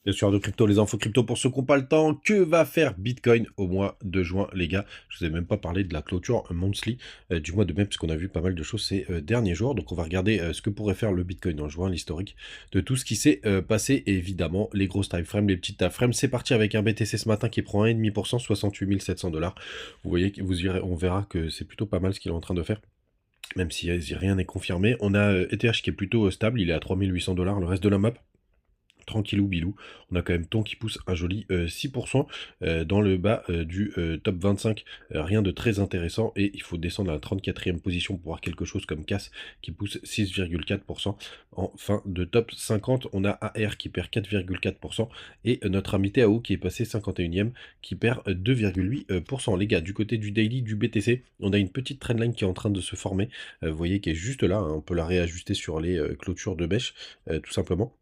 Bien sûr, de crypto, les infos crypto pour ceux qui n'ont pas le temps. Que va faire Bitcoin au mois de juin, les gars? Je vous ai même pas parlé de la clôture monthly du mois de mai, puisqu'on a vu pas mal de choses ces derniers jours. Donc, on va regarder ce que pourrait faire le Bitcoin en juin, l'historique de tout ce qui s'est passé. Et évidemment, les grosses time frames, les petites time frames. C'est parti avec un BTC ce matin qui prend 1,5%, 68 700 $. Vous voyez, vous irez, on verra que c'est plutôt pas mal ce qu'il est en train de faire. Même si rien n'est confirmé. On a ETH qui est plutôt stable, il est à 3800 $. Le reste de la map, tranquillou bilou. On a quand même Ton qui pousse un joli 6% dans le bas du top 25. Rien de très intéressant et il faut descendre à la 34e position pour voir quelque chose comme Cass qui pousse 6,4%. En fin de top 50, on a AR qui perd 4,4% et notre ami TAO qui est passé 51e qui perd 2,8%. Les gars, du côté du daily du BTC, on a une petite trendline qui est en train de se former. Vous voyez qui est juste là, hein. On peut la réajuster sur les clôtures de mèche tout simplement.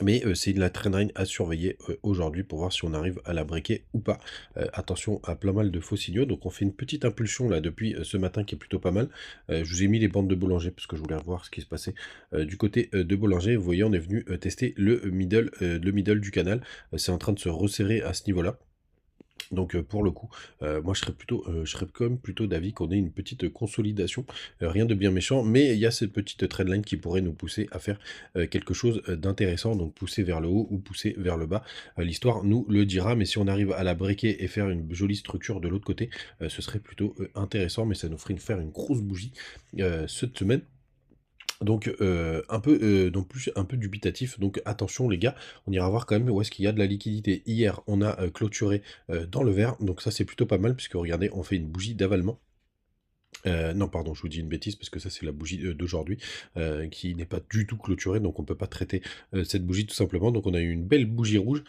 Mais c'est de la trendline à surveiller aujourd'hui pour voir si on arrive à la breaker ou pas. Attention à plein mal de faux signaux. Donc on fait une petite impulsion là depuis ce matin qui est plutôt pas mal. Je vous ai mis les bandes de Bollinger parce que je voulais voir ce qui se passait du côté de Bollinger. Vous voyez, on est venu tester le middle du canal. C'est en train de se resserrer à ce niveau-là. Donc pour le coup, moi je serais quand même plutôt d'avis qu'on ait une petite consolidation, rien de bien méchant, mais il y a cette petite trendline qui pourrait nous pousser à faire quelque chose d'intéressant, donc pousser vers le haut ou pousser vers le bas. L'histoire nous le dira, mais si on arrive à la breaker et faire une jolie structure de l'autre côté, ce serait plutôt intéressant, mais ça nous ferait faire une grosse bougie cette semaine. Donc donc plus un peu dubitatif, donc attention les gars, on ira voir quand même où est-ce qu'il y a de la liquidité. Hier, on a clôturé dans le vert, donc ça c'est plutôt pas mal puisque regardez, on fait une bougie d'avalement. Non, pardon, je vous dis une bêtise parce que ça, c'est la bougie d'aujourd'hui qui n'est pas du tout clôturée, donc on peut pas traiter cette bougie tout simplement. Donc on a eu une belle bougie rouge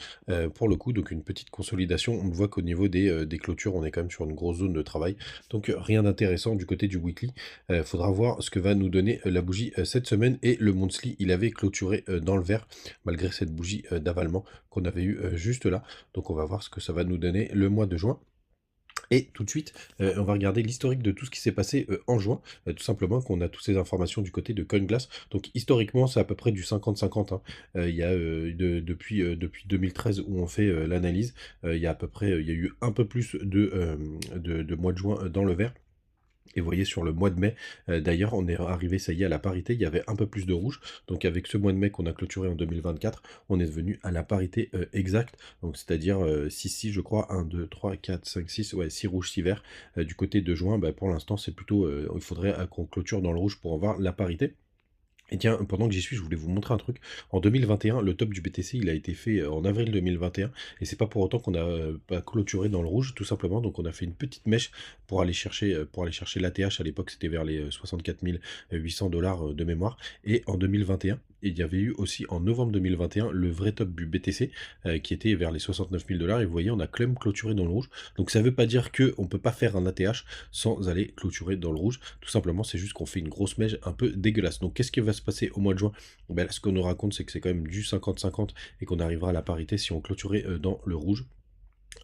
pour le coup, donc une petite consolidation. On voit qu'au niveau des clôtures, on est quand même sur une grosse zone de travail. Donc rien d'intéressant du côté du weekly. Faudra voir ce que va nous donner la bougie cette semaine. Et le monthly, il avait clôturé dans le vert, malgré cette bougie d'avalement qu'on avait eu juste là. Donc on va voir ce que ça va nous donner le mois de juin. Et tout de suite, on va regarder l'historique de tout ce qui s'est passé en juin, tout simplement qu'on a toutes ces informations du côté de CoinGlass. Donc historiquement, c'est à peu près du 50-50, hein. Il y a depuis 2013 où on fait l'analyse, il y a à peu près, il y a eu un peu plus de mois de juin dans le vert. Et vous voyez sur le mois de mai, d'ailleurs, on est arrivé, ça y est, à la parité, il y avait un peu plus de rouge. Donc avec ce mois de mai qu'on a clôturé en 2024, on est devenu à la parité exacte. Donc c'est-à-dire 6-6, je crois, 1, 2, 3, 4, 5, 6, ouais, 6 rouges, 6 verts. Du côté de juin, bah, pour l'instant, c'est plutôt, il faudrait qu'on clôture dans le rouge pour avoir la parité. Et tiens, pendant que j'y suis, je voulais vous montrer un truc. En 2021, le top du BTC, il a été fait en avril 2021, et c'est pas pour autant qu'on a pas clôturé dans le rouge, tout simplement. Donc on a fait une petite mèche pour aller chercher l'ATH. À l'époque, c'était vers les 64 800 $ de mémoire. Et en 2021, il y avait eu aussi en novembre 2021 le vrai top du BTC qui était vers les 69 000 $. Et vous voyez, on a quand même clôturé dans le rouge. Donc ça veut pas dire que on peut pas faire un ATH sans aller clôturer dans le rouge. Tout simplement, c'est juste qu'on fait une grosse mèche un peu dégueulasse. Donc qu'est-ce qui va se passer au mois de juin? Ben, là, ce qu'on nous raconte, c'est que c'est quand même du 50-50 et qu'on arrivera à la parité si on clôturait dans le rouge.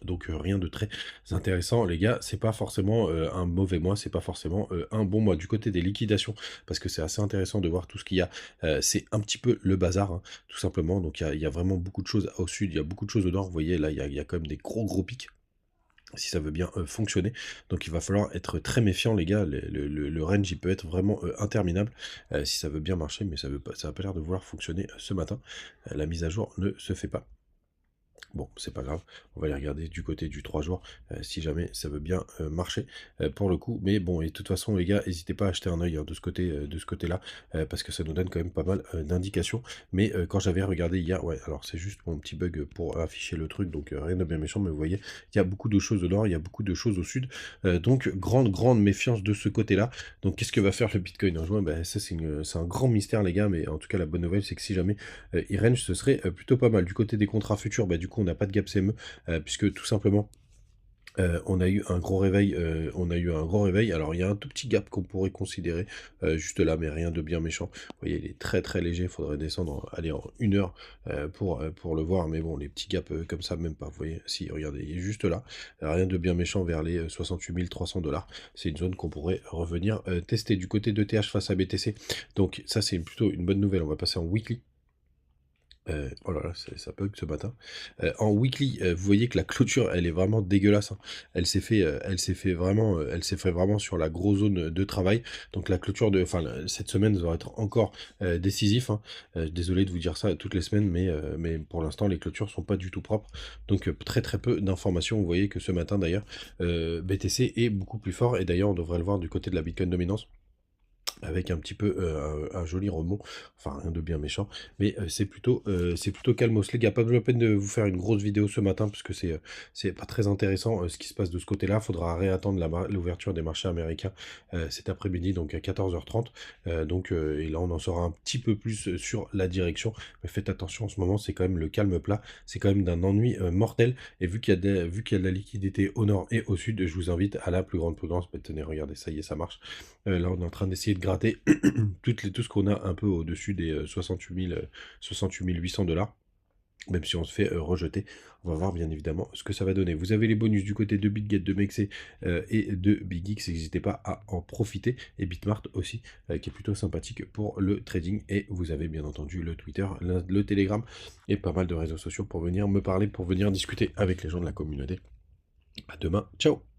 Donc rien de très intéressant les gars, c'est pas forcément un mauvais mois, c'est pas forcément un bon mois. Du côté des liquidations, parce que c'est assez intéressant de voir tout ce qu'il y a, c'est un petit peu le bazar, hein, tout simplement. Donc il y a vraiment beaucoup de choses au sud, il y a beaucoup de choses au nord, vous voyez là il y a quand même des gros pics si ça veut bien fonctionner. Donc il va falloir être très méfiant les gars, le range il peut être vraiment interminable si ça veut bien marcher, mais ça va pas l'air de vouloir fonctionner ce matin. La mise à jour ne se fait pas. Bon, c'est pas grave, on va aller regarder du côté du 3 jours, si jamais ça veut bien marcher pour le coup. Mais bon, et de toute façon, les gars, n'hésitez pas à acheter un œil hein, de ce côté-là, parce que ça nous donne quand même pas mal d'indications. Mais quand j'avais regardé hier, ouais, alors c'est juste mon petit bug pour afficher le truc, donc rien de bien méchant, mais vous voyez, il y a beaucoup de choses au nord, il y a beaucoup de choses au sud, donc grande méfiance de ce côté-là. Donc qu'est-ce que va faire le Bitcoin en juin? Ben, ça c'est un grand mystère les gars, mais en tout cas la bonne nouvelle c'est que si jamais il range, ce serait plutôt pas mal. Du côté des contrats futurs, bah, du coup on n'a pas de gap CME, puisque tout simplement on a eu un gros réveil, Alors il y a un tout petit gap qu'on pourrait considérer juste là, mais rien de bien méchant. Vous voyez, il est très léger, il faudrait descendre, aller en 1 heure pour le voir, mais bon, les petits gaps comme ça, même pas. Vous voyez, si, regardez, il est juste là, rien de bien méchant vers les 68 300 $. C'est une zone qu'on pourrait revenir tester. Du côté de TH face à BTC, donc ça c'est plutôt une bonne nouvelle. On va passer en weekly. Oh là là, ça bug ce matin. En weekly, vous voyez que la clôture, elle est vraiment dégueulasse, hein. Elle s'est fait vraiment sur la grosse zone, de travail. Donc la clôture de enfin, cette semaine va être encore, décisif, hein. Désolé de vous dire ça toutes les semaines, mais pour l'instant, les clôtures sont pas du tout propres. Donc, très, très peu d'informations. Vous voyez que ce matin d'ailleurs, BTC est beaucoup plus fort et d'ailleurs, on devrait le voir du côté de la Bitcoin dominance avec un petit peu, un joli rebond, enfin rien de bien méchant, mais c'est plutôt calmos. Les gars, pas de la peine de vous faire une grosse vidéo ce matin parce que c'est pas très intéressant, ce qui se passe de ce côté-là. Faudra réattendre l'ouverture des marchés américains, cet après-midi, donc à 14h30. Donc et là, on en saura un petit peu plus, sur la direction. Mais faites attention, en ce moment, c'est quand même le calme plat. C'est quand même d'un ennui, mortel et vu qu'il y a de la liquidité au nord et au sud, je vous invite à la plus grande prudence. Bah, tenez, regardez, ça y est, ça marche. Là, on est en train d'essayer de gratter tout ce qu'on a un peu au-dessus des 68 800 $. Même si on se fait rejeter, on va voir bien évidemment ce que ça va donner. Vous avez les bonus du côté de BitGet, de Mexer et de BigX. N'hésitez pas à en profiter. Et Bitmart aussi, qui est plutôt sympathique pour le trading. Et vous avez bien entendu le Twitter, le Telegram et pas mal de réseaux sociaux pour venir me parler, pour venir discuter avec les gens de la communauté. À demain, ciao!